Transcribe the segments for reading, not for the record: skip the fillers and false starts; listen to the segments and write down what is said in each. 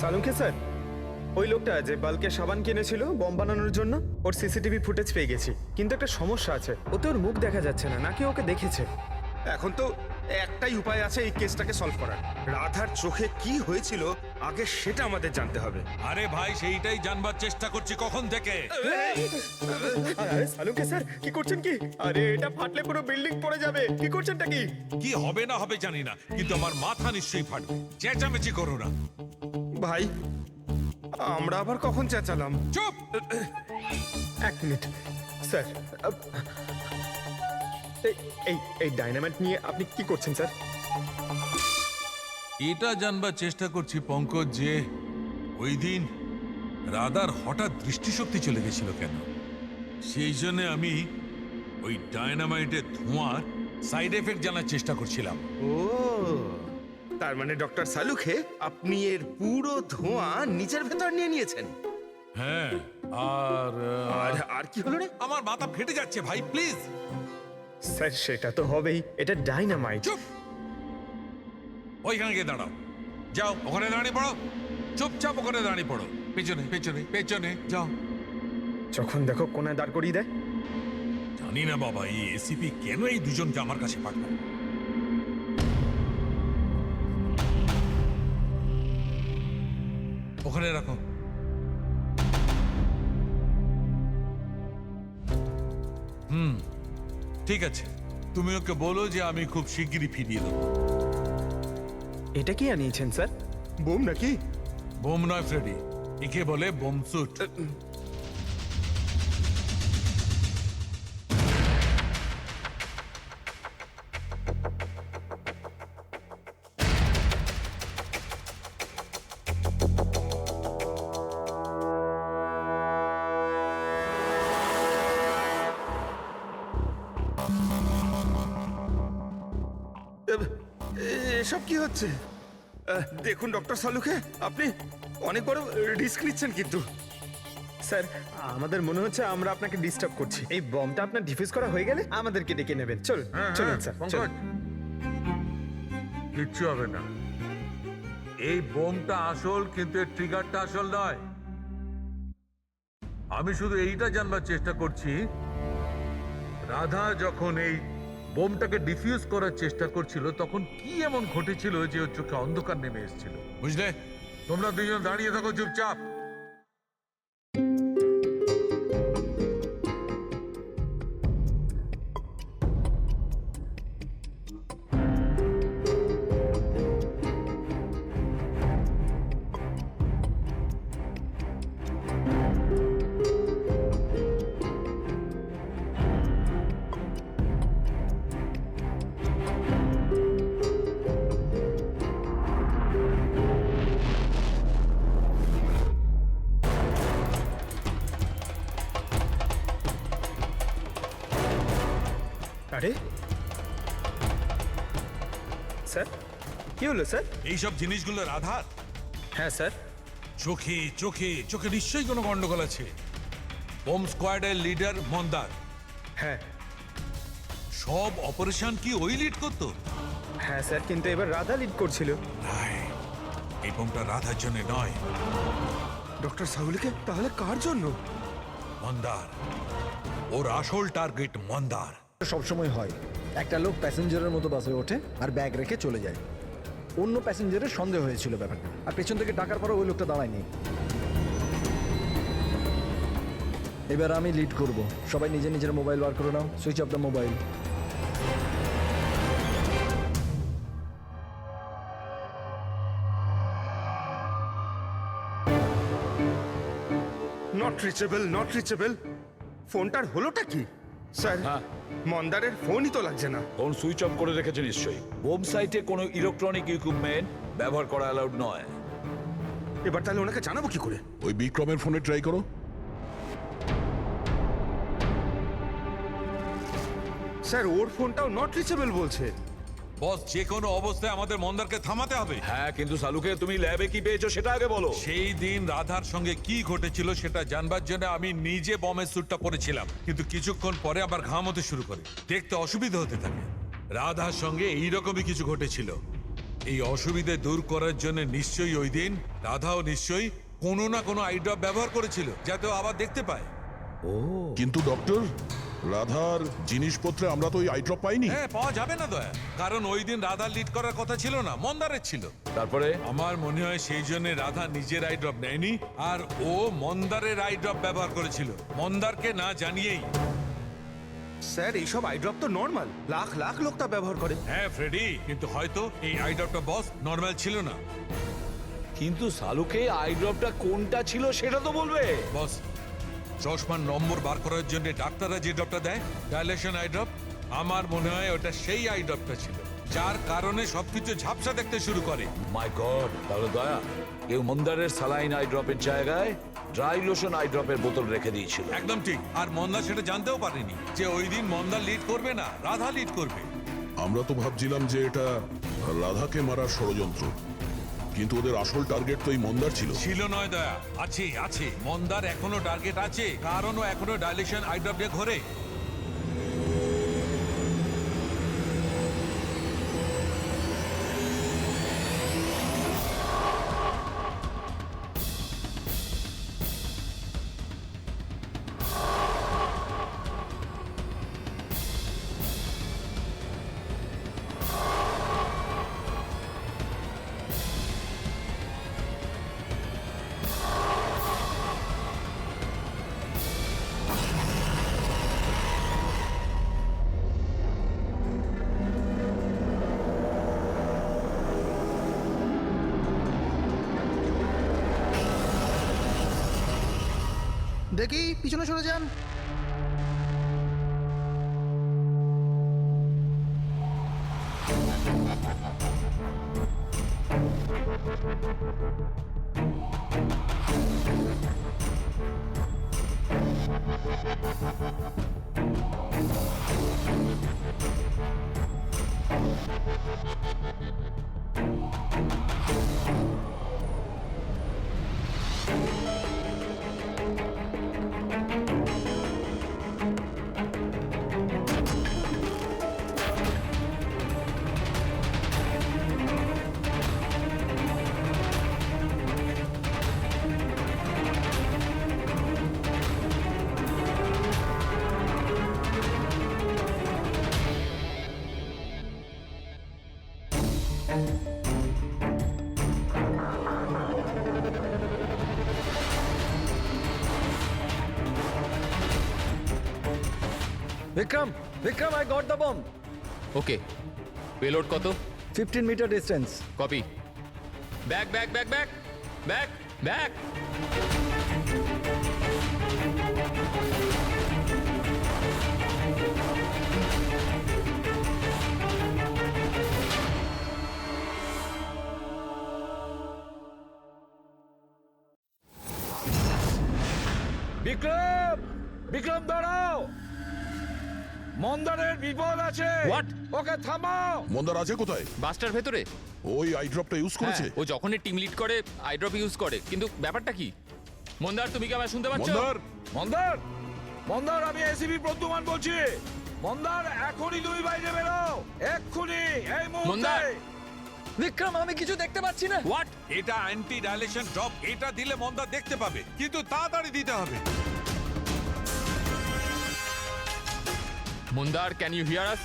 সালুঙ্কে sir, ওই লোকটা যে বাল্কে সাবান কিনেছিল বম বানানোর জন্য, ওর সিসিটিভি ফুটেজ পেয়ে গেছি। কিন্তু একটা সমস্যা আছে, ওতে ওর মুখ দেখা যাচ্ছে না, নাকি ওকে দেখেছে। এখন তো একটাই উপায় আছে এই কেসটাকে সলভ করার। রাধার চোখে কি হয়েছিল আগে সেটা আমাদের জানতে হবে। আরে ভাই, সেইটাই জানবার চেষ্টা করছি কখন থেকে। আরে সালুঙ্কে স্যার, কি করছেন কি? আরে এটা ফাটলে পুরো বিল্ডিং পড়ে যাবে, কি করছেনটা কি? কি হবে না হবে জানি না, কিন্তু আমার মাথা নিশ্চয়ই ফাটবে। চেঁচামেচি করো না। ভাই, আমরা আবার কখন চেঁচালাম? চুপ। এক মিনিট স্যার, এই এই ডাইনামাইট নিয়ে আপনি কি করছেন স্যার? এটা জানবার চেষ্টা করছি পঙ্কজ, যে ওই দিন রাধার হঠাৎ দৃষ্টিশক্তি চলে গেছিল কেন। সেই জন্য আমি ওই ডায়নামাইটের ধোঁয়ার সাইড এফেক্ট জানার চেষ্টা করছিলাম। ও, তার মানে ডক্টর সালুখে আপনি এর পুরো ধোঁয়া নিজের ভেতর নিয়ে নিয়েছেন। হ্যাঁ, আর আর আর কি হলো রে? আমার মাথা ফেটে যাচ্ছে ভাই, প্লিজ। স্যার সেটা তো হবেই, এটা ডাইনামাইট। চুপ, ওইখানে গিয়ে দাঁড়াও। যাও, ওখানে দাঁড়িয়ে পড়ো। চুপচাপ ওখানে দাঁড়িয়ে পড়ো। পেছনে পেছনে পেছনে যাও। যখন দেখো কোনায় দাঁড় করিয়ে দেয়। জানি না বাবা, এই এসিপি কেন এই দুজনকে আমার কাছে পাঠায়। ওখানে রাখো। ঠিক আছে, তুমি ওকে বলো যে আমি খুব শিগগিরই ফিরিয়ে দেবো। এটা কি আনিয়েছেন স্যার? বোম নাকি? বোম নয় ফ্রেডি, একে বলে বোম স্যুট। এসব কি হচ্ছে? দেখুন ডক্টর সালুখে, আপনি অনেক বড় রিস্ক নিচ্ছেন কিন্তু। স্যার আমাদের মনে হচ্ছে আমরা আপনাকে ডিস্টার্ব করছি। এই বমটা আপনার ডিফিউজ করা হয়ে গেলে আমাদেরকে ডেকে নেবেন। চলুন চলুন স্যার, চলুন। কিচ্ছু হবে না। এই বোমটা আসল, কিন্তু এর ট্রিগারটা আসল নয়। আমি শুধু এইটা জানবার চেষ্টা করছি, রাধা যখন এই বোমটাকে ডিফিউজ করার চেষ্টা করছিল তখন কি এমন ঘটেছিল যে ওর চোখে অন্ধকার নেমে এসেছিল। বুঝলে? তোমরা দুজন দাঁড়িয়ে থাকো চুপচাপ। আরে স্যার, কি হলো স্যার? এইসব জিনিসগুলো রাধার হ্যাঁ স্যার। চোখে চোখে চোখে নিশ্চয়ই কোনো গন্ডগোল আছে। বোম স্কোয়াডের লিডার মন্দার। হ্যাঁ সব অপারেশন কি ওই লিড করতো? হ্যাঁ স্যার, কিন্তু এবার রাধা লিড করছিল। রাইট, এই বোমটা রাধার জন্য নয়, ডক্টর সালুখে, তাহলে কার জন্য? মন্দার। ওর আসল টার্গেট মন্দার। সবসময় হয়, একটা লোক প্যাসেঞ্জারের মতো বাসে ওঠে আর ব্যাগ রেখে চলে যায়। অন্য প্যাসেঞ্জারের সন্দেহ হয়েছিল ব্যাপারটা, আর পেছন থেকে ডাকার পরও ওই লোকটা দাঁড়ায়নি। এবার আমি লিড করব। সবাই নিজের নিজের মোবাইল বার করে নাও। Switch off the mobile. Not reachable, not reachable. ফোনটার হলোটা কি? স্যার, মন্দারের ফোনই তো লাগছে না। ফোন সুইচ অফ করে রেখেছে নিশ্চয়ই। বোম সাইটে কোনো ইলেকট্রনিক ইকুইপমেন্ট ব্যবহার করা অ্যালাউড নয়। এবার তাহলে ওনাকে জানাবো কি করে? ওই বিক্রমের ফোনে ট্রাই করো। স্যার, ওর ফোনটাও নট রিচেবল বলছে। বস, যে কোনো অবস্থায় আমাদের মন্দারকে থামাতে হবে। হ্যাঁ, কিন্তু সালুকে তুমি ল্যাবে কি পেয়েছো সেটা আগে বলো। সেই দিন রাধার সঙ্গে কি ঘটেছিল সেটা জানবার জন্য আমি নিজে বমের স্যুটটা পরেছিলাম, কিন্তু কিছুক্ষণ পরে আবার ঘাম হতে শুরু করে, দেখতে অসুবিধা হতে থাকে। রাধার সঙ্গে এইরকমই কিছু ঘটেছিল। এই অসুবিধে দূর করার জন্য নিশ্চয়ই ওই দিন রাধাও নিশ্চয়ই কোনো না কোনো আই ড্রপ ব্যবহার করেছিল যাতে ও আবার দেখতে পায়। কিন্তু ডক্টর, রাধার জিনিসপত্রে আমরা তো ওই আই ড্রপ পাইনি। হ্যাঁ, পাওয়া যাবে না দয়া, কারণ ওই দিন রাধা লিড করার কথা ছিল না, মন্দারের ছিল। তারপরে আমার মনে হয় সেই জন্য রাধা নিজের আই ড্রপ নেয়নি আর ও মন্দারের আই ড্রপ ব্যবহার করেছিল, মন্দারকে না জানিয়েই। স্যার এইসব আই ড্রপ তো নর্মাল, লাখ লাখ লোক তা ব্যবহার করে। হ্যাঁ ফ্রেডি, কিন্তু হয়তো এই আই ড্রপটা বস নর্মাল ছিল না। কিন্তু সালুকে আই ড্রপটা কোনটা ছিল সেটা তো বলবে। বস, চশমার নম্বর বার করার জন্য ডাক্তাররা যে ড্রপটা দেয়, ডাইলেশন আই ড্রপ, আমার মনে হয় ওটা সেই আই ড্রপটা ছিল, যার কারণে সবকিছু ঝাপসা দেখতে শুরু করে। মাই গড, তাহলে দয়া কেউ মন্দারের সালাইন আই ড্রপের জায়গায় ড্রাই লোশন আই ড্রপের বোতল রেখে দিয়েছিল। একদম ঠিক, আর মন্দা সেটা জানতেও পারেনি যে ওই দিন মন্দা লিড করবে না, রাধা লিড করবে। আমরা তো ভাবছিলাম যে এটা রাধাকে মারার ষড়যন্ত্র, কিন্তু ওদের আসল টার্গেট তো এই মন্দার ছিল। ছিল নয় দয়া, আছে আছে, মন্দার এখনো টার্গেট আছে, কারণ ও এখনো ডাইলেশন আই ড্রপ দিয়ে ঘোরে। দেখি পিছনে সরে যান। Vikram, Vikram, I got the bomb. Okay, payload কত? 15 metre distance. Copy. Back back back back back back. Vikram, Vikram দাঁড়াও, মন্দারের বিপদ আছে। What? ওকে থামাও। মন্দার আছে কোথায়? বাসটার ভেতরে। ওই আই ড্রপটা ইউজ করেছে? হ্যাঁ, ও যখনই টিম লিড করে আইড্রপ ইউজ করে, কিন্তু ব্যাপারটা কি? মন্দার, তুমি কি আমার শুনতে পাচ্ছ? মন্দার, মন্দার, মন্দার, আমি এসিপি প্রদ্যুমান বলছি। মন্দার, এখনই তুমি বাইরে বেরো, এক্ষুনি, এই মন্দার! মুহূর্তে। বিক্রম, আমি কিছু দেখতে পাচ্ছি না। হোয়াট? এটা অ্যান্টি ডাইলেশন ড্রপ, এটা দিলে মন্দা দেখতে পাবে, কিন্তু তাড়াতাড়ি দিতে হবে। মন্দার, ক্যান ইউ হিয়ার আস?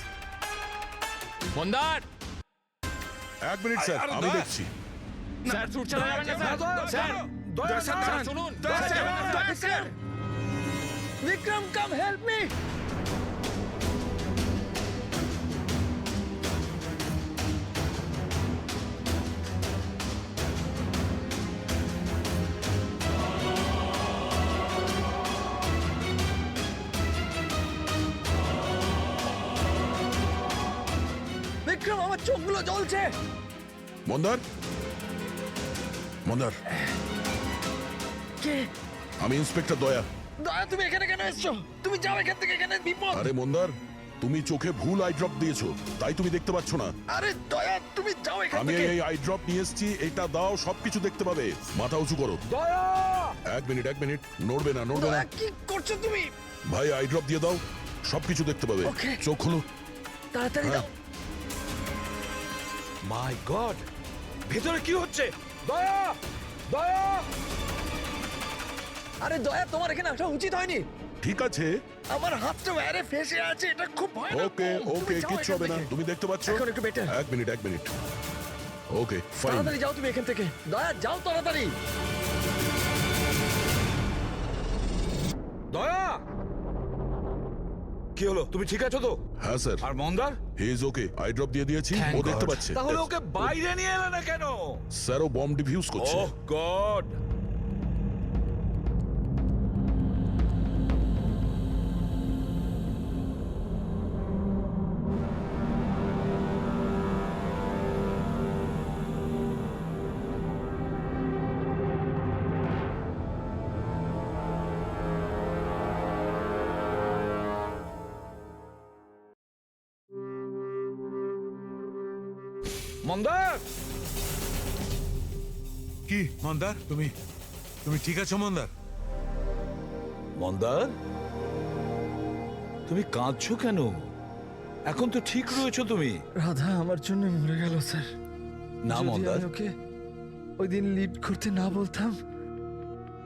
মন্দার! এক মিনিট স্যার, আরে আমি দয়া। দেখছি। স্যার, ছুট চালাবেন না স্যার। স্যার, স্যার, শুনুন। স্যার, বিক্রম, কাম হেল্প মি। বিক্রম, আমার চোখগুলো জ্বলছে। মন্দার, মন্দার, কে? আমি ইন্সপেক্টর দয়া। দয়া, তুমি এখানে কেন এসছো? তুমি যাও এখান থেকে, এখানে বিপদ। আরে মন্দার, তুমি চোখে ভুল আই ড্রপ দিয়েছো, তাই তুমি দেখতে পাচ্ছ না। আরে দয়া, তুমি যাও এখান আমি থেকে। এই আই ড্রপ নিয়ে এসেছি, এটা দাও, সবকিছু দেখতে পাবে। মাথা উঁচু করো। দয়া! এক মিনিট, এক মিনিট, নড়বে না, নড়বে না। দয়া, কি করছো তুমি? ভাই, আই ড্রপ দিয়ে দাও, সবকিছু দেখতে পাবে। Okay. চোখ খুলো। তাড়াতাড়ি হ্যাঁ। দাও। মাই গড, ভেতরে কি হচ্ছে? দয়া, দয়া! আরে দয়া, তোমার এখানে আসা উচিত হয়নি। ঠিক আছে, আমার হাতটা ওয়ারে ফেসে আছে, এটা খুব ভয়ানক। ওকে ওকে, কিচ্ছু হবে না। তুমি দেখতে পাচ্ছ? এখন একটু better। এক মিনিট। Okay fine. তাড়াতাড়ি যাও তুমি এখান থেকে, দয়া যাও তাড়াতাড়ি। দয়া, কি হলো? তুমি ঠিক আছো তো? হ্যাঁ স্যার, আর মন্দার? He is okay. I drop দিয়ে দিয়েছি, ও দেখতে পাচ্ছে। তাহলে ওকে বাইরে নিয়ে এলে না কেন? স্যার, ও বম্ব ডিফিউজ করছে। ওহ গড! মন্দার! কি মন্দার, তুমি তুমি ঠিক আছো মন্দার? মন্দার, তুমি কাঁদছো কেন? এখন তো ঠিক রয়েছো তুমি। রাধা আমার জন্য মরে গেল স্যার। না যদি মন্দার, আমি ওকে ওই দিন লিড করতে না বলতাম,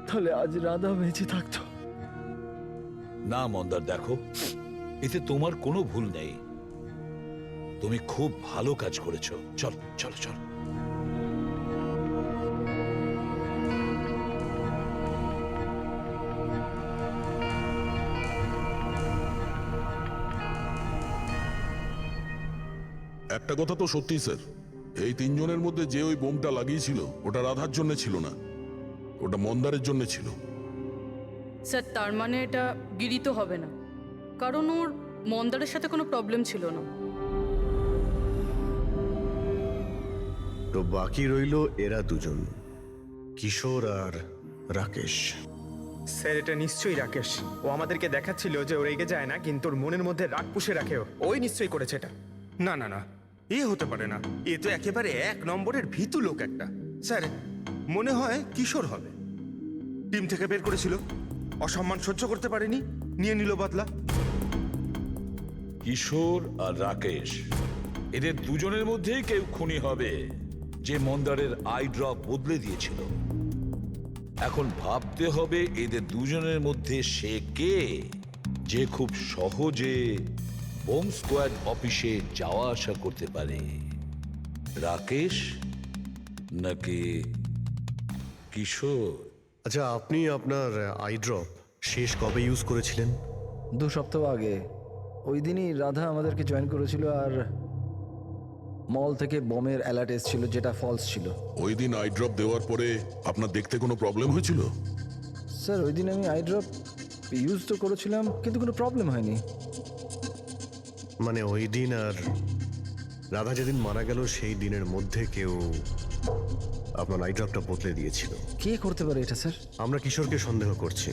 তাহলে আজ রাধা বেঁচে থাকতো। না মন্দার, দেখো, এতে তোমার কোনো ভুল নেই। তুমি খুব ভালো কাজ করেছো। চল চল চল। একটা কথা তো সত্যি স্যার, এই তিনজনের মধ্যে যে ওই বোমটা লাগিয়েছিল ওটা রাধার জন্য ছিল না, ওটা মন্দারের জন্য ছিল। স্যার, তার মানে এটা গিরি তো হবে না, কারণ ওর মন্দারের সাথে কোনো প্রবলেম ছিল না। তো বাকি রইল এরা দুজন, কিশোর আর রাকেশ। স্যার, এটা নিশ্চয়ই রাকেশ। ও আমাদেরকে দেখাচ্ছিল যে ও রেগে যায় না, কিন্তু ওর মনের মধ্যে রাগ পুষে রাখে। ওই নিশ্চয়ই করেছে এটা। না না না, এ হতে পারে না। এ তো একেবারে 1 নম্বরের ভীতু লোক একটা। স্যার, মনে হয় কিশোর হবে। টিম থেকে বের করেছিল, অসম্মান সহ্য করতে পারেনি, নিয়ে নিল বদলা। কিশোর আর রাকেশ, এদের দুজনের মধ্যেই কেউ খুনি হবে, যে মন্দারের আই ড্রপ বদলে দিয়েছিল। এখন ভাবতে হবে এদের দুজনের মধ্যে সে কে, যে খুব সহজে বোম স্কোয়াড অফিসে যাওয়া আসা করতে পারে। রাকেশ নাকি কিশোর? আচ্ছা, আপনি আপনার আই ড্রপ শেষ কবে ইউজ করেছিলেন? 2 সপ্তাহ আগে। ওই দিনই রাধা আমাদেরকে জয়েন করেছিল, আর মল থেকে বমের অ্যালার্ট এসেছিল, যেটা ফলস ছিল। ওই দিন আই ড্রপ দেওয়ার পরে আপনার দেখতে কোনো প্রবলেম হয়েছিল? স্যার, ওই দিন আমি আই ড্রপ ইউজ তো করেছিলাম, কিন্তু কোনো প্রবলেম হয়নি। মানে ওই দিন আর রাধা যেদিন মারা গেল সেই দিনের মধ্যে কেউ আপনার আই ড্রপটা বদলে দিয়েছিল। কে করতে পারে এটা স্যার? আমরা কিশোরকে সন্দেহ করছি।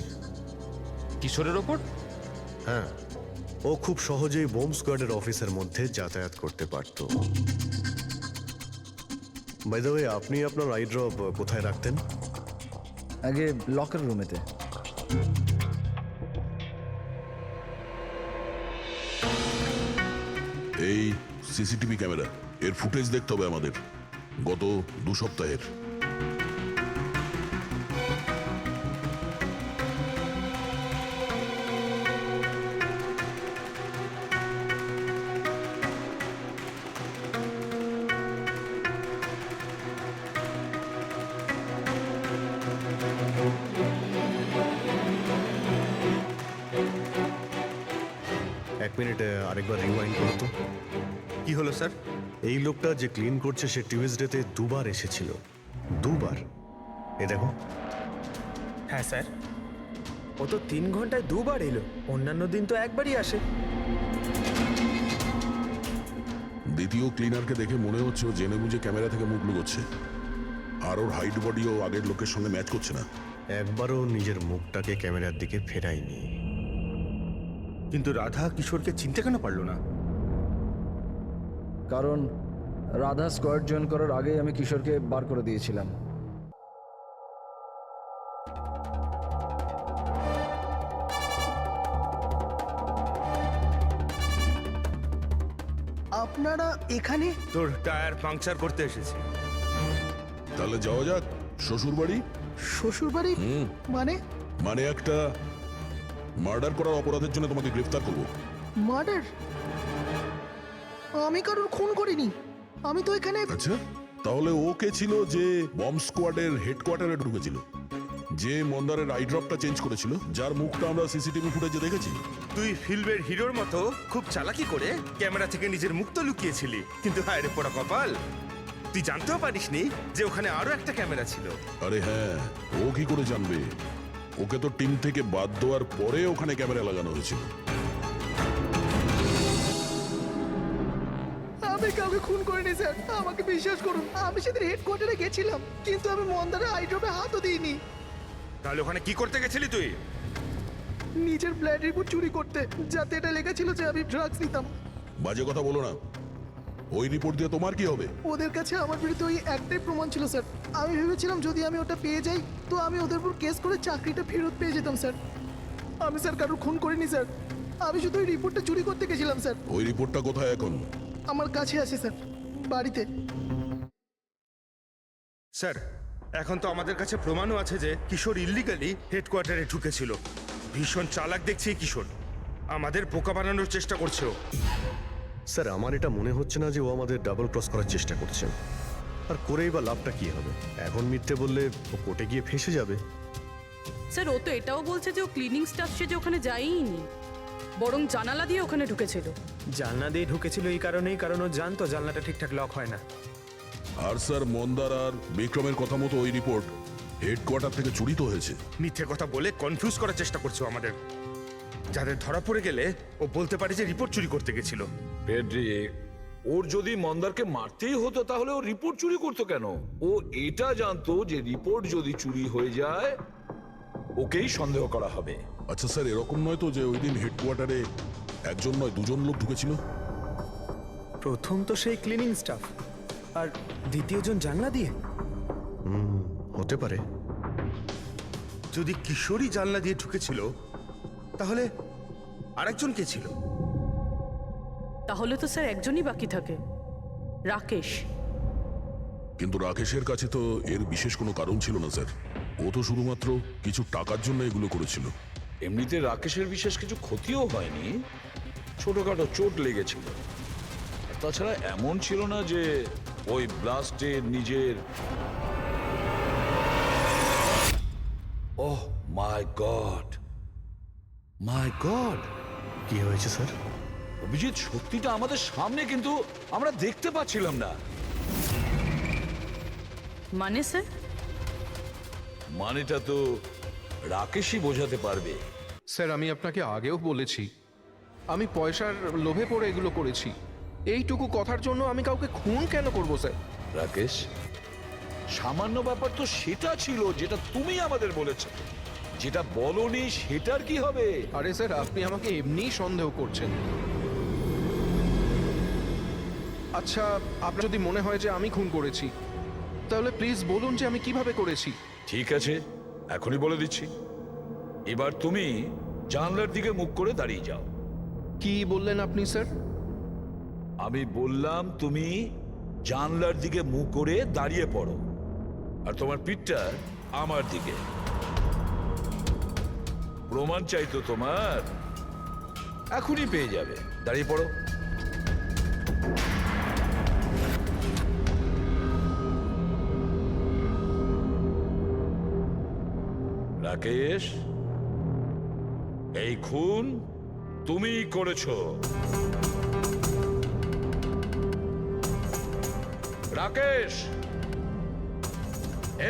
কিশোরের ওপর? হ্যাঁ, ও খুব সহজেই বোম স্কোয়াডের অফিসের মধ্যে যাতায়াত করতে পারত। বাই দ্য ওয়ে, আপনি আপনার আই ড্রপ কোথায় রাখতেন? আগে লকার রুমেতে। এই সিসিটিভি ক্যামেরা, এর ফুটেজ দেখতে হবে আমাদের, গত 2 সপ্তাহের। এক মিনিট, আরেকবার রিওয়াইন্ড করো তো। কি হলো স্যার? এই লোকটা যে ক্লিন করছে সে টিউজডেতে 2 বার এসেছিল। 2 বার? এ দেখো। হ্যাঁ স্যার, ও তো 3 ঘন্টায় 2 বার এলো, অন্যান্য দিন তো একবারই আসে। দ্বিতীয় ক্লিনারকে দেখে মনে হচ্ছে ও জেনে বুঝে ক্যামেরা থেকে মুখ লুকোচ্ছে, আর ওর হাইট বডিও আগের লোকের সঙ্গে ম্যাচ করছে না। একবারও নিজের মুখটাকে ক্যামেরার দিকে ফেরায়নি। কিন্তু রাধা কিশোরকে চিনতে কেন পারলো না? কারণ রাধা স্কোয়াড জয়েন করার আগেই আমি কিশোরকে বার করে দিয়েছিলাম। আপনারা এখানে? তোর টায়ার পাংচার করতে এসেছি। তাহলে যাওয়া যাক শ্বশুর বাড়ি। শ্বশুর বাড়ি? মানে? মানে একটা মার্ডার করার অপরাধের জন্য তোমাকে গ্রেফতার করবো। মার্ডার? আমি কারোর খুন করিনি। আমি তো এখানে। আচ্ছা, তাহলে ও কে ছিল যে বম্ব স্কোয়াডের হেডকোয়ার্টারে ঢুকেছিল, যে মন্দারের আই ড্রপটা চেঞ্জ করেছিল, যার মুখটা আমরা সিসিটিভি ফুটেজে দেখেছি? তুই ফিল্মের হিরোর মতো খুব চালাকি করে ক্যামেরা থেকে নিজের মুখ তো লুকিয়েছিলি, কিন্তু হায় রে পোড়া কপাল, তুই জানতেও পারিসনি যে ওখানে আরো একটা ক্যামেরা ছিল। আরে হ্যাঁ, ও কি করে জানবে? ওকে তো টিম থেকে বাদ দেওয়ার পরে ওখানে ক্যামেরা লাগানো হয়েছিল। আমি কাউকে খুন করিনি স্যার, আমাকে বিশ্বাস করুন। আমি সেদিন হেডকোয়ার্টারে গেছিলাম, কিন্তু আমি মন্দারের আইড্রপে হাতও দিইনি। তাহলে ওখানে কি করতে গেছিলি তুই? নিজের ব্লাড রিপোর্ট চুরি করতে, যাতে এটা লেখা ছিল যে আমি ড্রাগস নিতাম। বাজে কথা বলো না। ওই রিপোর্ট দিয়ে তোমার কি হবে? ওদের কাছে আমার বিরুদ্ধে ওই একটাই প্রমাণ ছিল স্যার। আমি ভেবেছিলাম যদি আমি ওটা পেয়ে যাই তো আমি ওদের উপর কেস করে চাকরিটা ফেরত পেয়ে যেতাম স্যার। আমি স্যার কারোর খুন করিনি স্যার, আমি শুধু ওই রিপোর্টটা চুরি করতে গেছিলাম স্যার। ওই রিপোর্টটা কোথায় এখন? আমার কাছে আছে স্যার, বাড়িতে। স্যার, এখন তো আমাদের কাছে প্রমাণও আছে যে কিশোর ইল্লিগালি হেডকোয়ার্টারে ঢুকেছিল। ভীষণ চালাক দেখছি এই কিশোর, আমাদের বোকা বানানোর চেষ্টা করছে ও। স্যার, আমার এটা মনে হচ্ছে না যে ও আমাদের ডাবল ক্রস করার চেষ্টা করছে। আর করেই বা লাভটা কি হবে? এখন মিথ্যে বললে ও কোর্টে গিয়ে ফেঁসে যাবে। স্যার ও তো এটাও বলছে যে ও ক্লিনিং স্টাফ সে যে ওখানে যায়ইনি, বরং জানালা দিয়ে ওখানে ঢুকেছিল। জানলা দিয়ে ঢুকেছিল এই কারণেই, কারণ ও জানতো জানলাটা ঠিকঠাক লক হয় না। আর স্যার, মন্দার আর বিক্রমের কথা মতো ওই রিপোর্ট হেডকোয়ার্টার থেকে চুরি তো হয়েছে। মিথ্যে কথা বলে কনফিউজ করার চেষ্টা করছে ও আমাদের, যাদের ধরা পড়ে গেলে ও বলতে পারে যে রিপোর্ট চুরি করতে গেছিল। ফ্রেডরিক, ওর যদি মন্দারকে মারতেই হতো তাহলে ও রিপোর্ট চুরি করতো কেন? ও এটা জানতো যে রিপোর্ট যদি চুরি হয়ে যায় ওকেই সন্দেহ করা হবে। আচ্ছা স্যার, এরকম নয় তো যে ওই দিন হেডকোয়ার্টারে একজন নয় দুজন লোক ঢুকেছিল? প্রথম তো সেই ক্লিনিং স্টাফ, আর দ্বিতীয়জন জানলা দিয়ে। হতে পারে। যদি কিশোরী জানলা দিয়ে ঢুকেছিল তাহলে আরেকজন কে ছিল? তাহলে তো স্যার একজনই বাকি থাকে, রাকেশ। কিন্তু রাকেশের কাছে তো এর বিশেষ কোনো কারণ ছিল না স্যার। ও তো শুধুমাত্র কিছু টাকার জন্য এগুলো করেছিল। এমনিতে রাকেশের বিশেষ কিছু ক্ষতিও হয়নি, ছোটখাটো চোট লেগেছিল। আর তাছাড়া এমন ছিল না যে ওই ব্লাস্টে নিজের। ওহ মাই গড, মাই গড! কি হয়েছে স্যার? অভিজিৎ, সত্যিটা আমাদের সামনে, কিন্তু আমরা দেখতে পাচ্ছিলাম না। মানে স্যার? মানেটা তো রাকেশই বোঝাতে পারবে। স্যার, আমি আপনাকে আগেও বলেছি আমি পয়সার লোভে পড়ে এগুলো করেছি। এইটুকু কথার জন্য আমি কাউকে খুন কেন করব স্যার? রাকেশ, সামান্য ব্যাপার তো সেটা ছিল যেটা তুমি আমাদের বলেছো, যেটা বলনি সেটার কি হবে? আরে স্যার, আপনি আমাকে এমনিই সন্দেহ করছেন। আচ্ছা, আপনার যদি মনে হয় যে আমি খুন করেছি তাহলে প্লিজ বলুন যে আমি কিভাবে করেছি। ঠিক আছে, এখনই বলে দিচ্ছি। এবার তুমি জানলার দিকে মুখ করে দাঁড়িয়ে যাও। কি বললেন আপনি স্যার? আমি বললাম তুমি জানলার দিকে মুখ করে দাঁড়িয়ে পড়ো, আর তোমার পিঠটা আমার দিকে। প্রমাণ চাই তো তোমার, এখনই পেয়ে যাবে। দাঁড়িয়ে পড়ো। রাকেশ, এই খুন তুমিই করেছো। রাকেশ,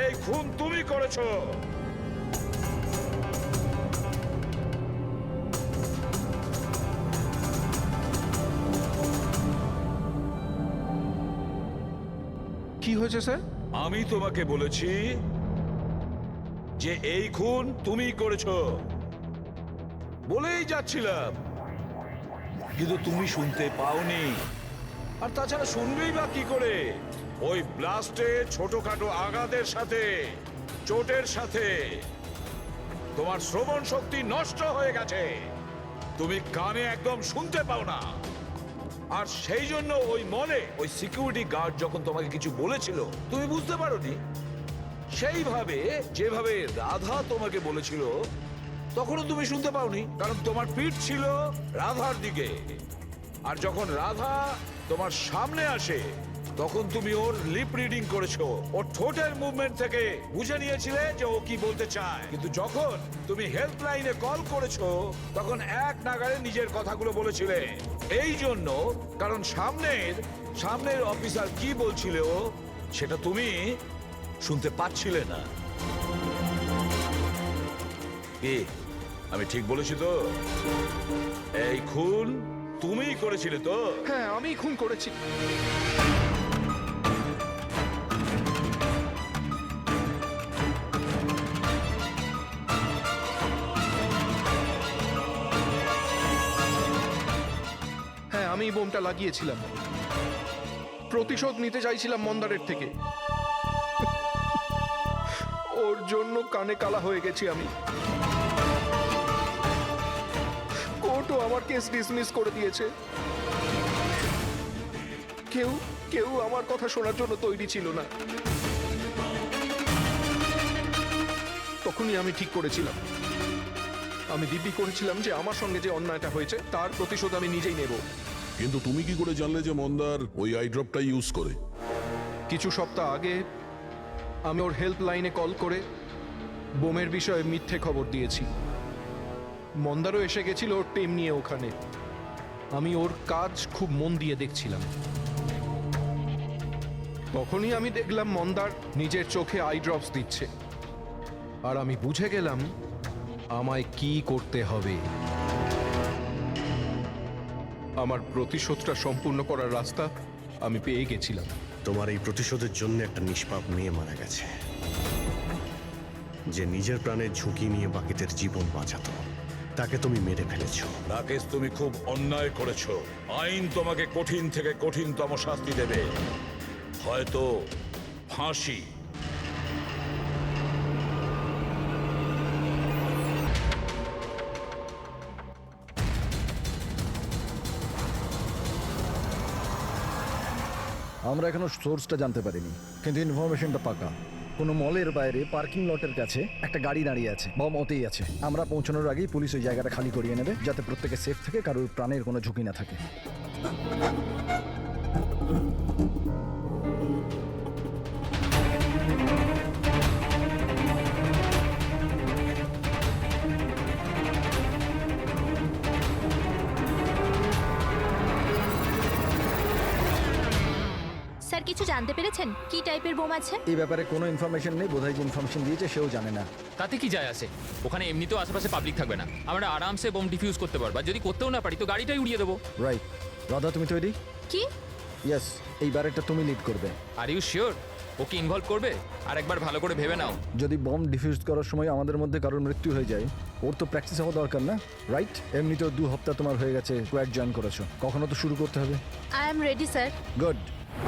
এই খুন তুমি করেছো। কি হয়েছে স্যার? আমি তোমাকে বলেছি যে এই খুন তুমি করেছো, বলেই যাচ্ছিলাম, কিন্তু তুমি শুনতে পাওনি। আর তাছাড়া শুনবেই বা কি করে? ওই ব্লাস্টে ছোটখাটো আঘাতের সাথে, চোটের সাথে তোমার শ্রবণ শক্তি নষ্ট হয়ে গেছে। তুমি কানে একদম শুনতে পাও না। আর সেই জন্য ওই মলে ওই সিকিউরিটি গার্ড যখন তোমাকে কিছু বলেছিল তুমি বুঝতে পারোনি, সেইভাবে যেভাবে রাধা তোমাকে বলেছিল তখনও তুমি শুনতে পাওনি, কারণ তোমার পিঠ ছিল রাধার দিকে। আর যখন রাধা তোমার সামনে আসে তখন তুমি ওর লিপ রিডিং করেছো, ওর ঠোঁটের মুভমেন্ট থেকে বুঝে নিয়েছিলে যে ও কি বলতে চায়। কিন্তু যখন তুমি হেল্পলাইনে কল করেছো তখন এক নাগাড়ে নিজের কথাগুলো বলেছিলে। এই জন্য কারণ সামনের অফিসার কি বলছিল সেটা তুমি শুনতে পাচ্ছিলে না। কি আমি ঠিক বলেছি তো? এই খুন তুমিই করেছিলে তো? হ্যাঁ, আমি খুন করেছি। হ্যাঁ, আমি বোমটা লাগিয়েছিলাম। প্রতিশোধ নিতে চাইছিলাম মন্দারের থেকে। ওর জন্য কানে কালা হয়ে গেছি আমি। কোর্টও আমার কেস ডিসমিস করে দিয়েছে। কেউ আমার কথা শোনার জন্য তৈরি ছিল না। তখনই আমি ঠিক করেছিলাম, আমি দিব্যি করেছিলাম যে আমার সঙ্গে যে অন্যায়টা হয়েছে তার প্রতিশোধ আমি নিজেই নেব। কিন্তু তুমি কি করে জানলে যে মন্দার ওই আই ড্রপটা ইউজ করে? কিছু সপ্তাহ আগে আমি ওর হেল্পলাইনে কল করে বোমের বিষয়ে মিথ্যে খবর দিয়েছি। মন্দারও এসে গেছিল ওর টিম নিয়ে ওখানে। আমি ওর কাজ খুব মন দিয়ে দেখছিলাম। তখনই আমি দেখলাম মন্দার নিজের চোখে আই ড্রপস দিচ্ছে, আর আমি বুঝে গেলাম আমায় কি করতে হবে। আমার প্রতিশোধটা সম্পূর্ণ করার রাস্তা আমি পেয়ে গেছিলাম। তোমার এই প্রতিশোধের জন্য একটা নিষ্পাপ মেয়ে মারা গেছে, যে নিজের প্রাণের ঝুঁকি নিয়ে বাকিদের জীবন বাঁচাতো। তাকে তুমি মেরে ফেলেছো। রাকেশ, তুমি খুব অন্যায় করেছো। আইন তোমাকে কঠিন থেকে কঠিনতম শাস্তি দেবে, হয়তো ফাঁসি। আমরা এখনো সোর্সটা জানতে পারিনি, কিন্তু ইনফরমেশনটা পাকা। কোনো মলের বাইরে পার্কিং লটের কাছে একটা গাড়ি দাঁড়িয়ে আছে, বম ওতেই আছে। আমরা পৌঁছানোর আগেই পুলিশ ওই জায়গাটা খালি করিয়ে নেবে, যাতে প্রত্যেকে সেফ থেকে কারোর প্রাণের কোনো ঝুঁকি না থাকে। স্যার, কিছু জানতে পেরেছেন কি টাইপের বোম আছে? এই ব্যাপারে কোনো ইনফরমেশন নেই। বোধহয় যে ইনফরমেশন দিয়েছে সেও জানে না। তাতে কি যায় আসে? ওখানে এমনিতেও আশেপাশে পাবলিক থাকবে না, আমরা আরামসে বোম ডিফিউজ করতে পারবো। আর যদি করতেও না পারি তো গাড়িটাই উড়িয়ে দেবো। রাইট। রাধা, তুমি তৈরি? কি? ইয়েস, এইবার এটা তুমি লিড করবে। Are you sure okay involve করবে? আর একবার ভালো করে ভেবে নাও। যদি বম ডিফিউজ করার সময় আমাদের মধ্যে কারোর মৃত্যু হয়ে যায়, ওর তো প্র্যাকটিস হওয়া দরকার না? রাইট। এমনিতেও 2 সপ্তাহ তোমার হয়ে গেছে স্কোয়াড জয়েন করেছো, কখনো তো শুরু করতে হবে। I am ready sir. Good.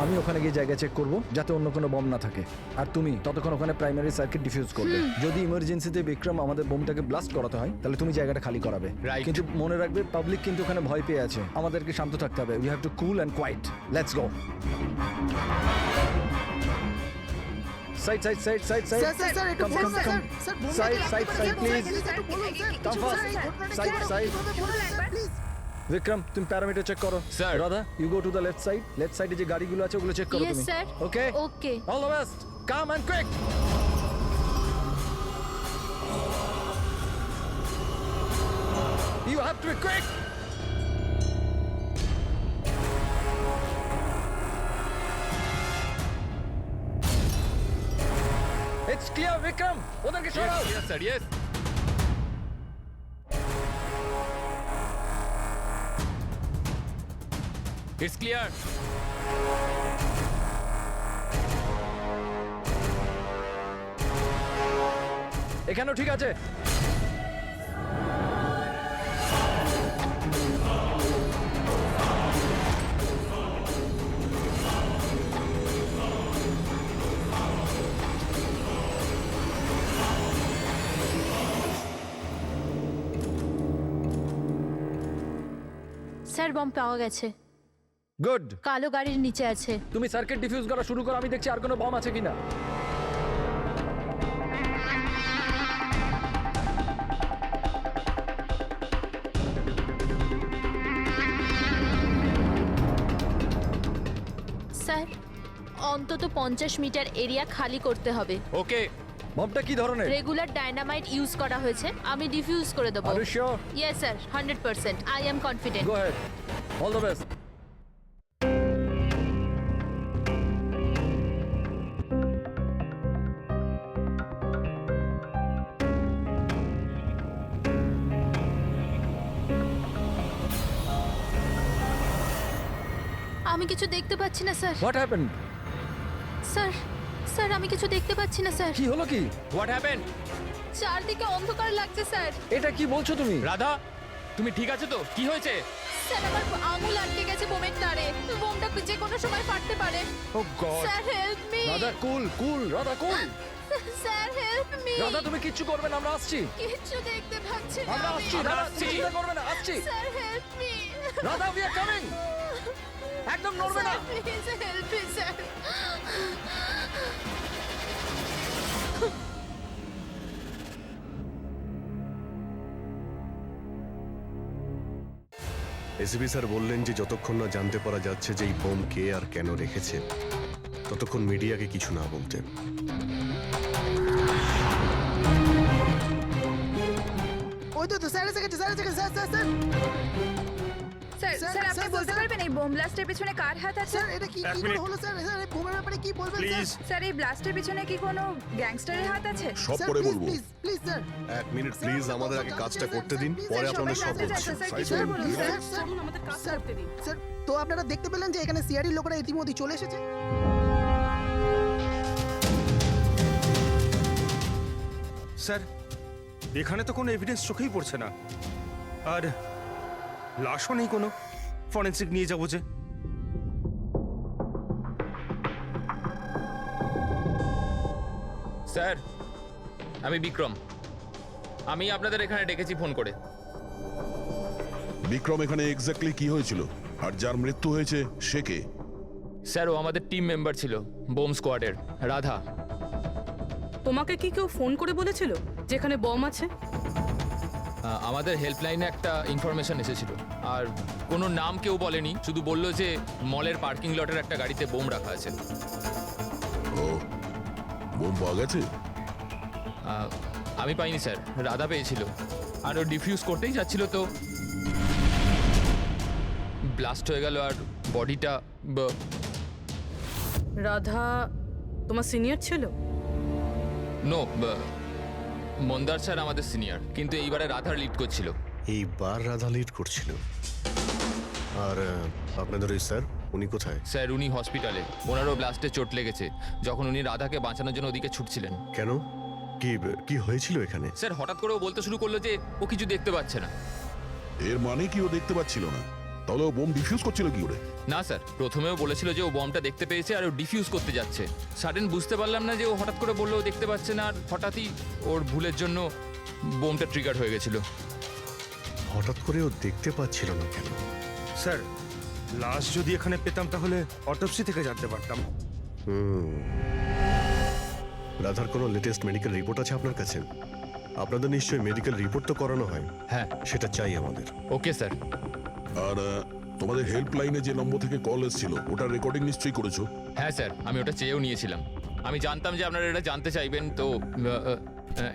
আমি ওখানে গিয়ে জায়গা চেক করব যাতে অন্য কোনো বম না থাকে, আর তুমি ততক্ষণ ওখানে প্রাইমারি সার্কিট ডিফিউজ করবে। যদি ইমার্জেন্সিতে বিক্রম আমাদের বোমটাকে ব্লাস্ট করাতে হয় তাহলে তুমি জায়গাটা খালি করাবে। Right. কিন্তু মনে রাখবে, পাবলিক কিন্তু ওখানে ভয় পেয়ে আছে। আমাদেরকে শান্ত থাকতে হবে। We have to cool and quiet. Let's go. Side side side side side. Sir sir sir একটু Come, বলুন come, স্যার come. স্যার বোমটা Side, একটু side, side, please. একটু বলুন sir. Come fast. Side, side. Please. Vikram, তুমি parameter check করো। Sir. Radha, you go to the left side. Left সাইডে যে গাড়িগুলো আছে ওগুলো চেক করো Yes, তুমি। sir. Okay Okay. All the best. Come and quick. You have to be quick. It's clear, Vikram. ওদেরকে সরাও। Yes, sir, yes. It's clear. এখানেও ঠিক আছে। স্যার, বম পাওয়া গেছে। গুড। কালো গাড়ির নিচে আছে। তুমি সার্কিট ডিফিউজ করা শুরু করো, আমি দেখছি আর কোনো বম আছে কিনা। স্যার অন্তত 50 মিটার এরিয়া খালি করতে হবে। ওকে, বমটা কি ধরনের? রেগুলার ডায়নামাইট ইউজ করা হয়েছে। আমি ডিফিউজ করে দেবো। Are you sure? Yes sir, 100%। I am confident. Go head, all the best. আমি কিছু দেখতে পাচ্ছি না sir. What happened? Sir sir আমি কিছু দেখতে পাচ্ছি না স্যার। কি হলো কি? What happen? চারদিকে অন্ধকার লাগছে স্যার। এটা কি বলছো তুমি? রাধা, তুমি ঠিক আছো তো? কি হয়েছে? স্যার আমার আঙুল আটকে গেছে বোমের তারে। বোমটা যে কোনো সময় ফাটতে পারে। Oh god. Sir help me. Radha cool, cool, Radha cool. Sir help me. Radha তুমি কিচ্ছু করবে না, আমরা আসছি। কিচ্ছু দেখতে পাচ্ছি না। আমরা আসছি, রাধা তুমি চিন্তা করবে না, আসছি। Sir help me. Radha we are coming. একদম নড়বে না। Please help me sir. ACP sir বললেন যে যতক্ষণ না জানতে পারা যাচ্ছে যে এই বোম কে আর কেন রেখেছে ততক্ষণ মিডিয়াকে কিছু না বলতে। ওই তো স্যার এসে গেছে, স্যার এসে গেছে, sir sir sir sir sir আপনি বলতে পারবেন এই বোম ব্লাস্টের পিছনে কার হাত আছে? স্যার এটা কি কি করে হলো স্যার? স্যার এই বোমের ব্যাপারে কি বলবেন স্যার? স্যার এই ব্লাস্টের পিছনে কি কোনো গ্যাংস্টারের হাত আছে? সব স্যার পরে প্লিজ বলবো। Please please sir. এক মিনিট প্লিজ, আমাদের আগে কাজটা করতে দিন, পরে আপনাদের সব বলছি। স্যার কিছু বলুন স্যার। চলুন আমাদের কাজ স্যার করতে দিন। স্যার তো আপনারা দেখতে পেলেন যে এখানে সিআরডি লোকেরা ইতিমধ্যে চলে এসেছে। স্যার এখানে তো কোনো এভিডেন্স চোখেই পড়ছে না, আর লাশও নেই কোনো। ফরেন্সিক নিয়ে যাবো যে। স্যার, আমি বিক্রম। আমি আপনাদের এখানে ডেকেছি ফোন করে। বিক্রম, এখানে এক্স্যাক্টলি কি হয়েছিল আর যার মৃত্যু হয়েছে সে কে? স্যার, ও আমাদের টিম মেম্বার ছিল, বোম স্কোয়াডের, রাধা। তোমাকে কি কেউ ফোন করে বলেছিল যেখানে বম আছে? আমাদের হেল্পলাইনে একটা ইনফরমেশন এসেছিল, আর কোনো নাম কেউ বলেনি, শুধু বললো যে মলের পার্কিং লটের একটা গাড়িতে বোম রাখা আছে। ও, বোম পাওয়া গেছে? আমি পাইনি স্যার, রাধা পেয়েছিল, আর ও ডিফিউজ করতেই যাচ্ছিল তো ব্লাস্ট হয়ে গেল, আর বডিটা রাধা তোমার সিনিয়র ছিল? নো, মন্দার স্যার আমাদের সিনিয়র, কিন্তু এইবারে রাধার লিড করছিল। এইবার রাধা লিড করছিল। আর আপনাদের ওই স্যার, উনি কোথায়? স্যার, উনি হসপিটালে, ওনারও ব্লাস্টে চোট লেগেছে যখন উনি রাধাকে বাঁচানোর জন্য ওদিকে ছুটছিলেন। কেন? কি কি হয়েছিল এখানে? স্যার, হঠাৎ করে ও বলতে শুরু করলো যে ও কিছু দেখতে পাচ্ছে না। এর মানে কি ও দেখতে পাচ্ছিল না? তাহলে ও বোম ডিফিউজ করছিল কি করে? না স্যার, প্রথমেও বলেছিল যে ও বমটা দেখতে পেয়েছে আর ও ডিফিউজ করতে যাচ্ছে। সাডেন বুঝতে পারলাম না যে ও হঠাৎ করে বললো ও দেখতে পাচ্ছে না, আর হঠাৎই ওর ভুলের জন্য বোমটা ট্রিগার হয়ে গেছিল। হঠাৎ করে ও দেখতে পাচ্ছিল না কেন? স্যার লাশ যদি এখানে পেতাম তাহলে অটোপসি থেকে জানতে পারতাম। রাধার কোনো লেটেস্ট মেডিকেল রিপোর্ট আছে আপনার কাছে? আপনাদের নিশ্চয়ই মেডিকেল রিপোর্ট তো করানো হয়। হ্যাঁ, সেটা চাই আমাদের। Okay sir. আর তোমাদের হেল্পলাইনে যে নম্বর থেকে কল এসেছিল ওটার রেকর্ডিং নিশ্চয়ই করেছো? হ্যাঁ স্যার, আমি ওটা চেয়েও নিয়েছিলাম। আমি জানতাম যে আপনারা এটা জানতে চাইবেন, তো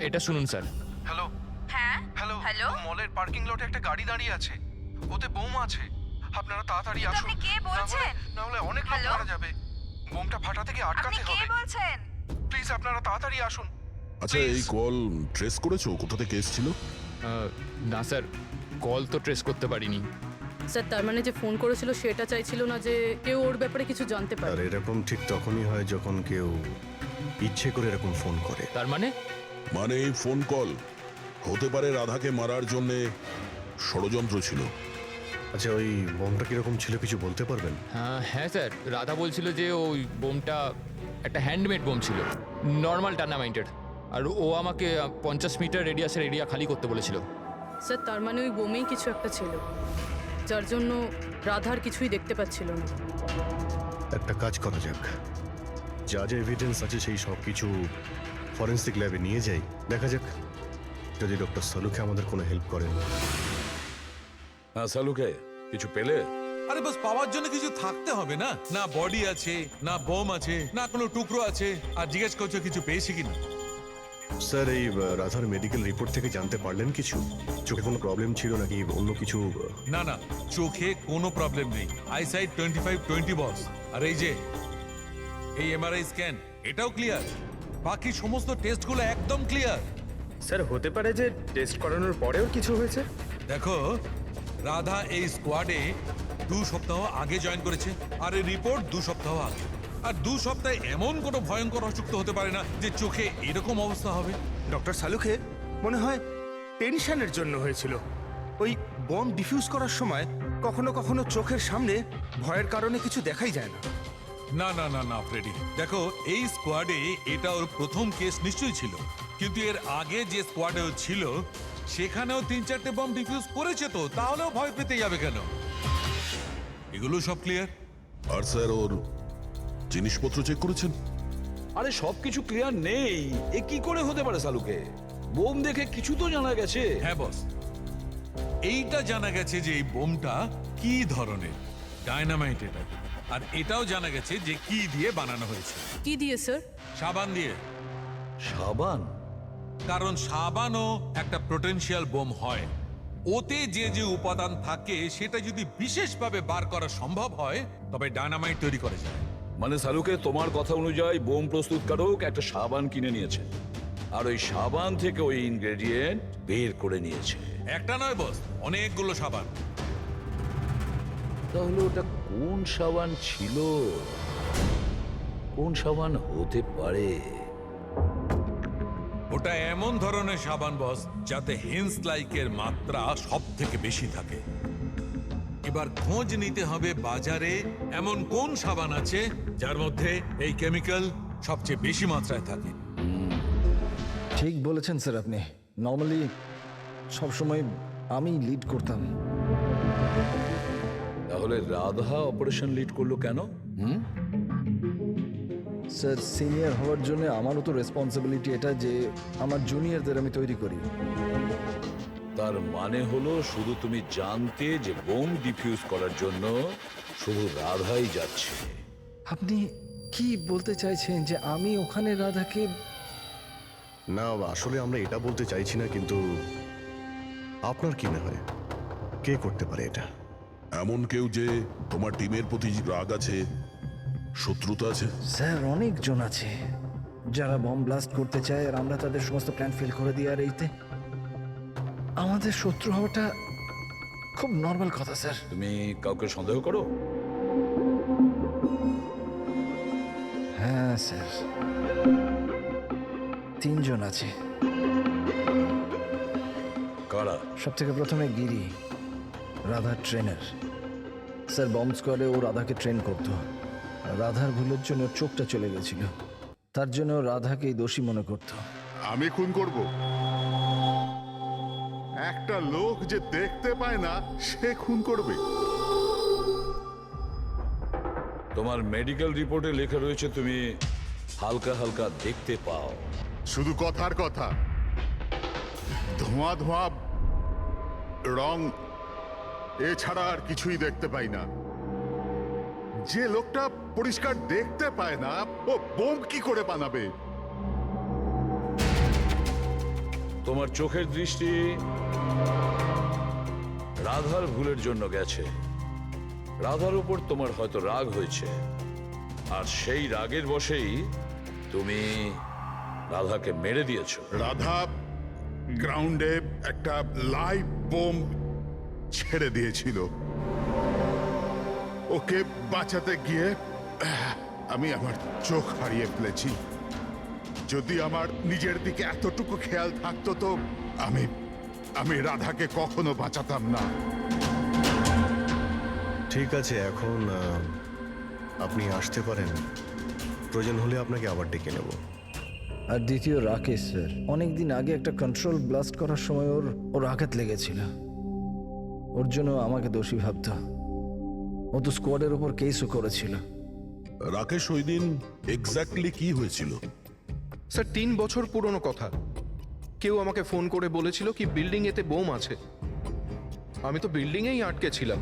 এটা শুনুন স্যার। হ্যালো হ্যাঁ হ্যালো হ্যালো মলের পার্কিং লটে একটা গাড়ি দাঁড়িয়ে আছে, ওতে বোম আছে। আপনারা তাড়াতাড়ি আসুন। আপনি কে বলছেন? না হলে অনেক লোক হ্যালো? মারা যাবে। বোমটা ফাটা থেকে আপনি আটকাতে কে হবে। বলছেন? প্লিজ আপনারা তাড়াতাড়ি আসুন। আচ্ছা, এই কল ট্রেস করেছো কোথা থেকে এসেছিল? না স্যার, কল তো ট্রেস করতে পারিনি। স্যার তার মানে যে ফোন করেছিল সেটা চাইছিল না যে কেউ ওর ব্যাপারে কিছু জানতে আর পারে। এরকম ঠিক তখনই হয় যখন কেউ ইচ্ছে করে এরকম ফোন করে। তার মানে মানে এই ফোন কল হতে পারে রাধাকে মারার জন্য ষড়যন্ত্র ছিল। আচ্ছা, ওই বোমটা কিরকম ছিল কিছু বলতে পারবেন? হ্যাঁ স্যার, রাধা বলছিল যে ওই বোমটা একটা হ্যান্ডমেড বোম ছিল, নর্মাল টার্নামাইটেড, আর ও আমাকে 50 মিটার রেডিয়াসের এরিয়া খালি করতে বলেছিল। স্যার তার মানে ওই বোমেই কিছু একটা ছিল। যার জন্য রাধার কিছুই দেখতে পাচ্ছিল না। একটা কাজ করা যাক, যা যা এভিডেন্স আছে সেই সব কিছু ফরেন্সিক ল্যাবে নিয়ে যাই, দেখা যাক যদি ডক্টর সালুকে আমাদের কোনো হেল্প করেন। হ্যাঁ সালুকে, কিছু পেলে? আরে বাস পাওয়ার জন্য কিছু থাকতে হবে না? না বডি আছে, না বোম আছে, না কোনো টুকরো আছে, আর জিজ্ঞেস করছো কিছু পেয়েছি কিনা। স্যার, এই রাধার মেডিকেল রিপোর্ট থেকে জানতে পারলেন কিছু? চোখে কোনো প্রবলেম ছিল নাকি অন্য কিছু? না না, চোখে কোনো প্রবলেম নেই। আইসাইট 25/20 বস। আর এই যে এই এমআরআই স্ক্যান, এটাও ক্লিয়ার। বাকি সমস্ত টেস্টগুলো একদম ক্লিয়ার। স্যার, হতে পারে যে টেস্ট করানোর পরেও কিছু হয়েছে। দেখো, রাধা এই স্কোয়াডে 2 সপ্তাহ আগে জয়েন করেছে, আর এই রিপোর্ট 2 সপ্তাহ আগে। আর 2 সপ্তাহে এমন কোনো ভয়ঙ্কর অসুখ তো হতে পারে না যে চোখে এরকম অবস্থা হবে। ডক্টর সালুকে মনে হয় টেনশনের জন্য হয়েছিল। ওই বম ডিফিউজ করার সময় কখনো কখনো চোখের সামনে ভয়ের কারণে কিছু দেখাই যায় না। না না না না ফ্রেডি, দেখো এই স্কোয়াডে এটা ওর প্রথম কেস নিশ্চয়ই ছিল, কিন্তু এর আগে যে স্কোয়াডে ও ছিল সেখানেও 3-4টে বম ডিফিউজ করেছে, তো তাহলেও ভয় পেতে যাবে কেন? এগুলো সব ক্লিয়ার। আর স্যার, ওর জিনিসপত্র চেক করেছেন? আরে সবকিছু ক্লিয়ার নেই, এ কি করে হতে পারে সালুকে? বোম দেখে কিছু তো জানা গেছে। হ্যাঁ বস, এইটা জানা গেছে যে এই বোমটা কি ধরনের, ডায়নামাইট এটা। আর এটাও জানা গেছে যে কি দিয়ে বানানো হয়েছে। কি দিয়ে স্যার? সাবান দিয়ে। সাবান? কারণ সাবানও একটা পোটেনশিয়াল বোম হয়। ওতে যে যে উপাদান থাকে সেটা যদি বিশেষভাবে বার করা সম্ভব হয় তবে ডায়নামাইট তৈরি করা যায়। মানে সালুকে, তোমার কথা অনুযায়ী বোম প্রস্তুতকারক একটা সাবান কিনে নিয়েছে, আর ওই সাবান থেকে ওই ইনগ্রেডিয়েন্ট বের করে নিয়েছে। একটা নয় বস, অনেকগুলো সাবান। তাহলে ওটা কোন সাবান ছিল? কোন সাবান হতে পারে? ওটা এমন ধরনের সাবান বস যাতে হেন্স লাইকের মাত্রা সব থেকে বেশি থাকে। এবার খোঁজ নিতে হবে বাজারে এমন কোন সাবান আছে যার মধ্যে এই কেমিক্যাল সবচেয়ে বেশি মাত্রায় থাকে। ঠিক বলেছেন স্যার আপনি। নর্মালি সবসময় আমি লিড করতাম। তাহলে রাধা অপারেশন লিড করলো কেন? স্যার, সিনিয়র হওয়ার জন্য আমারও তো রেসপন্সিবিলিটি এটা যে আমার জুনিয়রদের আমি তৈরি করি। তার মানে হলো শুধু তুমি জানতে যে বোম ডিফিউজ করার জন্য শুধু রাধাই যাচ্ছে। আপনি কি বলতে চাইছেন যে আমি ওখানে রাধাকে? না, আসলে আমরা এটা বলতে চাইছি না, কিন্তু আপনার কি মনে হয় কে করতে পারে এটা? এমন কেউ যে তোমার টিমের প্রতি রাগ আছে, শত্রুতা আছে? স্যার, অনেকজন আছে যারা বম ব্লাস্ট করতে চায়, আর আমরা তাদের সমস্ত প্ল্যান ফেল করে দিই। আর এইতে আমাদের শত্রু হওয়াটা খুব নর্মাল কথা স্যার। তুমি কাউকে সন্দেহ করো? হ্যাঁ স্যার, 3 জন আছে। কারা? সব থেকে প্রথমে গিরি, রাধার ট্রেনার। স্যার, বম্ব স্কোয়াডে ও রাধাকে ট্রেন করত। রাধার ভুলের জন্য ওর চোখটা চলে গেছিল, তার জন্য ও রাধাকেই দোষী মনে করত। আমি খুন করব? একটা লোক যে দেখতে পায় না সে খুন করবে? তোমার মেডিকেল রিপোর্টে লেখা রয়েছে তুমি হালকা হালকা দেখতে পাও। শুধু কথার কথা, ধোঁয়া ধোঁয়া রং এছাড়া আর কিছুই দেখতে পাই না। যে লোকটা পরিষ্কার দেখতে পায় না ও বোম কি করে বানাবে? তোমার চোখের দৃষ্টি রাধার ভুলের জন্য গেছে। রাধার উপর তোমার হয়তো রাগ হয়েছে, আর সেই রাগের বশেই তুমি রাধাকে মেরে দিয়েছো। রাধা গ্রাউন্ডে একটা লাইভ বোম ছেড়ে দিয়েছিল। ওকে বাঁচাতে গিয়ে আমি আমার চোখ হারিয়ে ফেলেছি। যদি আমার নিজের দিকে এতটুকু খেয়াল থাকতো তো আমি রাধাকে কখনো বাঁচাতাম না। ঠিক আছে, এখন আপনি আসতে পারেন। প্রয়োজন হলে আপনাকে আবার ডেকে নেব। আর দ্বিতীয় রাকেশ স্যার, অনেকদিন আগে একটা কন্ট্রোল ব্লাস্ট করার সময় ওর আঘাত লেগেছিল। ওর জন্য আমাকে দোষী ভাবত। ও তো স্কোয়াডের ওপর কেসও করেছিল। রাকেশ ওই দিন এক্স্যাক্টলি কি হয়েছিল? স্যার 3 বছর পুরনো কথা। কেউ আমাকে ফোন করে বলেছিল কি বিল্ডিং এতে বোম আছে। আমি তো বিল্ডিংয়েই আটকে ছিলাম,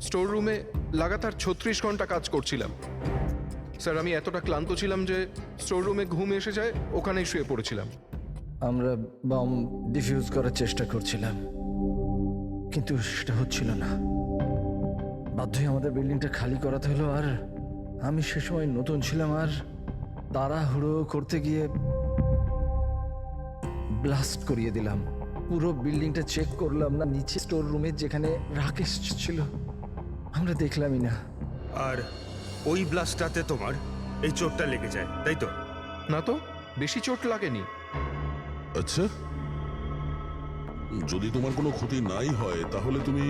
স্টোর রুমে লাগাতার 36 ঘন্টা কাজ করছিলাম। স্যার আমি এতটা ক্লান্ত ছিলাম যে স্টোর রুমে ঘুম এসে যায়, ওখানেই শুয়ে পড়েছিলাম। আমরা বম ডিফিউজ করার চেষ্টা করছিলাম, কিন্তু সেটা হচ্ছিল না। বাধ্য হয়ে আমাদের বিল্ডিংটা খালি করাতে হলো। আর আমি সে সময় নতুন ছিলাম, আর তাড়াহুড়ো করতে গিয়ে ব্লাস্ট করিয়ে দিলাম। পুরো বিল্ডিংটা চেক করলাম না, নিচে স্টোর রুমে যেখানে রাকেশ ছিল আমরা দেখলামই না। আর ওই ব্লাস্টটাতে তোমার এই চোটটা লেগে যায়, তাই তো? না তো, বেশি চোট লাগেনি। আচ্ছা, যদি তোমার কোনো ক্ষতি নাই হয় তাহলে তুমি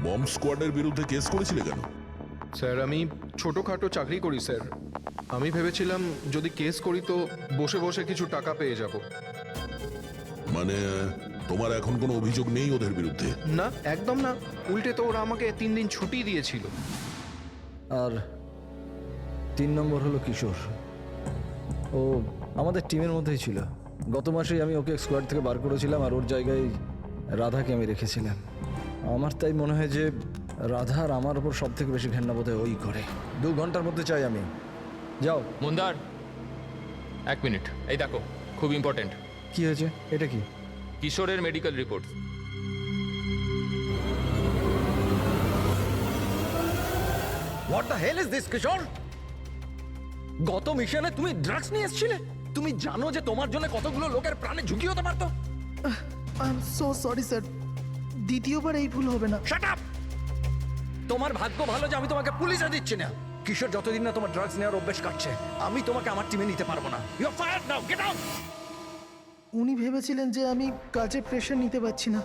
বম্ব স্কোয়াডের বিরুদ্ধে কেস করেছিলে কেন? স্যার আমি ছোটোখাটো চাকরি করি স্যার। আমি ভেবেছিলাম যদি কেস করি তো বসে বসে কিছু টাকা পেয়ে যাব। মানে তোমার এখন কোনো অভিযোগ নেই ওদের বিরুদ্ধে? না, একদম না। উল্টে তো ওরা আমাকে 3 দিন ছুটি দিয়েছিল। আর 3 নম্বর হলো কিশোর। ও আমাদের টিমের মধ্যেই ছিল। গত মাসেই আমি ওকে স্কোয়াড থেকে বার করেছিলাম, আর ওর জায়গায় রাধাকে আমি রেখেছিলাম। আমার তাই মনে হয় যে রাধা আর আমার ওপর সব থেকে বেশি ঘেন্না বোধ হয় ওই করে। 2 ঘন্টার মধ্যে চাই আমি। যাও। মন্দার, 1 মিনিট, এই দেখো, খুব ইম্পর্টেন্ট। কি হয়েছে? এটা কি? কিশোরের medical report. What the hell is this Kishore? গত মিশনে তুমি ড্রাগস নিয়ে এসেছিলে। তুমি জানো যে তোমার জন্য কতগুলো লোকের প্রাণে ঝুঁকি হতে পারতো। I am so sorry sir, দ্বিতীয়বার এই ভুল হবে না। Shut up! তোমার ভাগ্য ভালো যে আমি তোমাকে পুলিশে দিচ্ছি না। কিশোর যতদিন না তোমার ড্রাগস নেওয়ার অভ্যাস কাটছে, আমি তোমাকে আমার টিমে নিতে পারবো না। You are fired now, get out! উনি ভেবেছিলেন যে আমি কাজে প্রেশার নিতে পারছি না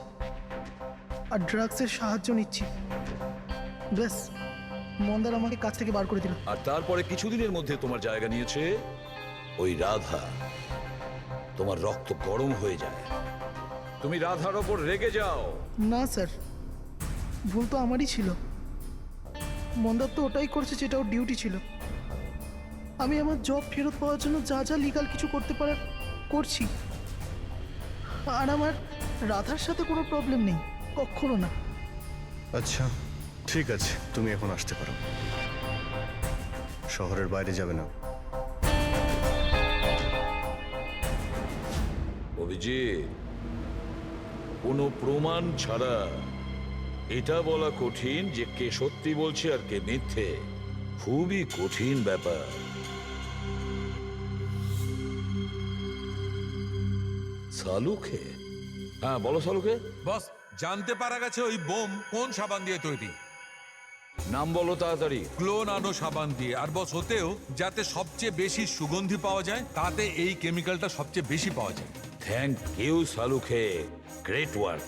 আর ড্রাগসের সাহায্য নিচ্ছি। ব্যাস, মন্দার আমাকে কাজ থেকে বার করে দিল। আর তারপরে কিছুদিনের মধ্যে তোমার জায়গা নিয়েছে ওই রাধা। তোমার রক্ত গরম হয়ে যায়, তুমি রাধার ওপর রেগে যাও। না স্যার, ভুল তো আমারই ছিল। মন্দার তো ওটাই করছে যেটা ওর ডিউটি ছিল। আমি আমার জব ফেরত পাওয়ার জন্য যা যা লিগাল কিছু করতে পারার করছি। আর আমার রাধার সাথে কোনো প্রবলেম নেই, কখনো না। আচ্ছা ঠিক আছে, তুমি এখন আসতে পারো। শহরের বাইরে যাবে না। অভিজিৎ, কোনো প্রমাণ ছাড়া এটা বলা কঠিন যে কে সত্যি বলছে আর কে মিথ্যে। খুবই কঠিন ব্যাপার। সালুকে? হ্যাঁ বলো সালুকে। বস, জানতে পারা গেছে ওই বোম কোন সাবান দিয়ে তৈরি। নাম বলো তাড়াতাড়ি। ক্লোনানো সাবান দিয়ে। আর বস, হতেও যাতে সবচেয়ে বেশি সুগন্ধি পাওয়া যায়, তাতে এই কেমিক্যালটা সবচেয়ে বেশি পাওয়া যায়। থ্যাংক ইউ সালুকে, গ্রেট ওয়ার্ক।